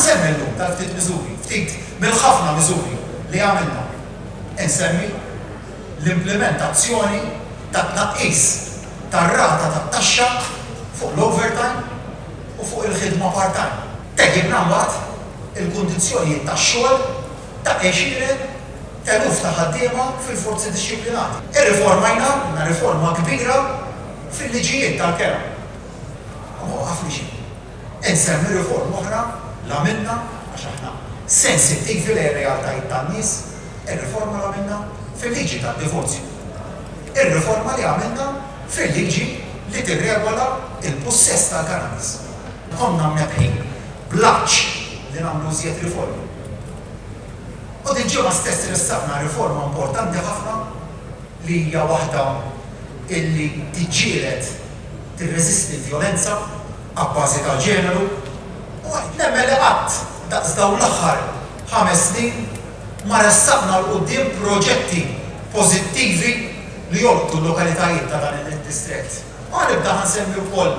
nsemmi llum tal-ftit miżuri, ftit mill-ħafna miżuri li għamilna. Insemmi l-implementazzjoni tat-tnaqqis tar-rata tat-taxxa fuq l-overtime u fuq il-ħidma part-time. Teġibna mbagħad il-kundizzjonijiet tax-xogħol ta' 20 eluf ta' ħaddiema fil-forzi dixxiplinati. Irriformajna riforma kbira fil-liġijiet tal-kera. Ma ħafna xi. Insemmi riforma oħra l-għamilna għax aħna sensittivi lejn realtajiet tan-nies, ir-riforma li għamilna fil-liġi tad-divorzju. Ir-riforma li għamilna fil-liġi li tirregola il-possess tal-cannabis. Konna mnebħin blaċċ li nagħmlu żjed riformi. U din ġimgħa stess ressaqna riforma importanti ħafna li hija waħda illi tiġġieled tirreżisti l-vjolenza abbażi tal-ġeneru u nemmen li qatt daqs dawn l-aħħar 5 snin ma ressaqna l quddiem proġetti pożittivi li jolqtu l-lokalitajiet ta' dan id-distrett. Ma nibda ħansemmi wkoll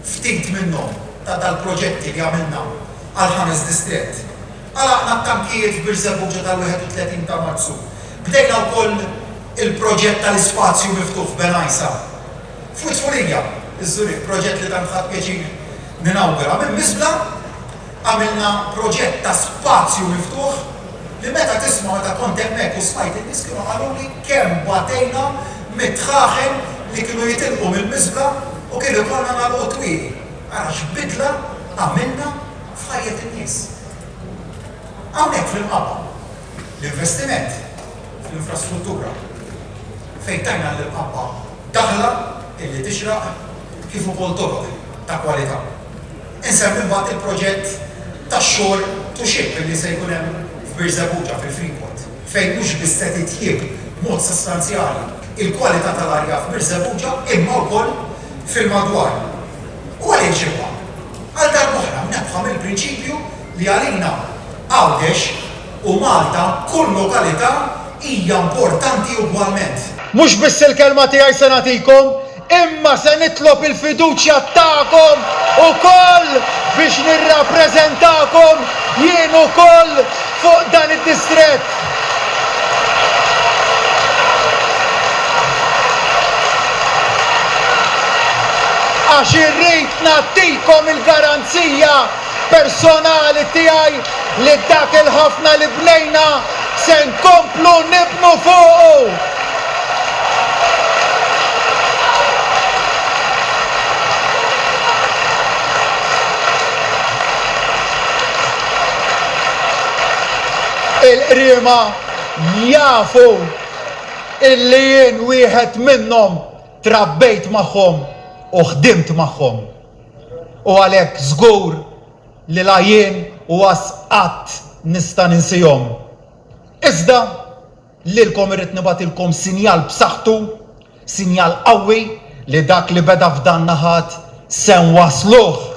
ftit minnhom ta' dal-proġetti li għamilna għal 5 distrett. Għalaqna t-tankijiet f'Biżebbuġa tal-31 ta' Marzu. Bdejna wkoll il-proġett tal-ispazju miftuħ f'Benajsa. F'Witfulija, iż-Żuriq, proġett li tanħadd pjaċir ninawgura. Minn Miżbla għamilna proġett ta' spazju miftuħ li meta tisma' meta kont hemmhekk u smajt in-nies kienu qaluli kemm bagħtejna mit-tħaħen li kienu jitilqu mill-Miżbla u kienu jkollna nagħlqu twieqi. Ara x'bidla għamilna f'ħajjed in-nies. Hawnhekk fil-qaba l-investiment fl-infrastruttura fejn tajna l-qaba daħla illi tixraq kif ukoll toroq ta' kwalità. Insemmi mbagħad il-proġett tax-xogħol tuxib illi se jkun hemm f'Biżebbuġa fil-Freeport fejn mhux biss se titjieb b'mod sostanzjali il-kwalità tal-arja f'Biżebbuġa imma wkoll fil-madwar. U għalhekk ġibha għal darb'oħra nebħa mill-prinċipju li għalina Għawdex u Malta kull lokalità hija importanti ugwalment. Mhux biss il-kelma tiegħi se nagħtikom, imma se nitlob il-fiduċja tagħkom ukoll biex nirrappreżentakom jien ukoll fuq dan id-distrett. Għax irrid nagħtikom il-garanzija personali tiegħi li dak il-ħafna li bnejna se nkomplu nibnu fuqu. Il-qriema jafu illi jien wieħed minnhom trabbejt magħhom u ħdimt magħhom. U għalhekk żgur li la jien u qatt nista' ninsihom. Iżda lilkom irrid nibatilkom sinjal b'saħħtu, sinjal qawwi li dak li beda f'dan naħat se nwasluh.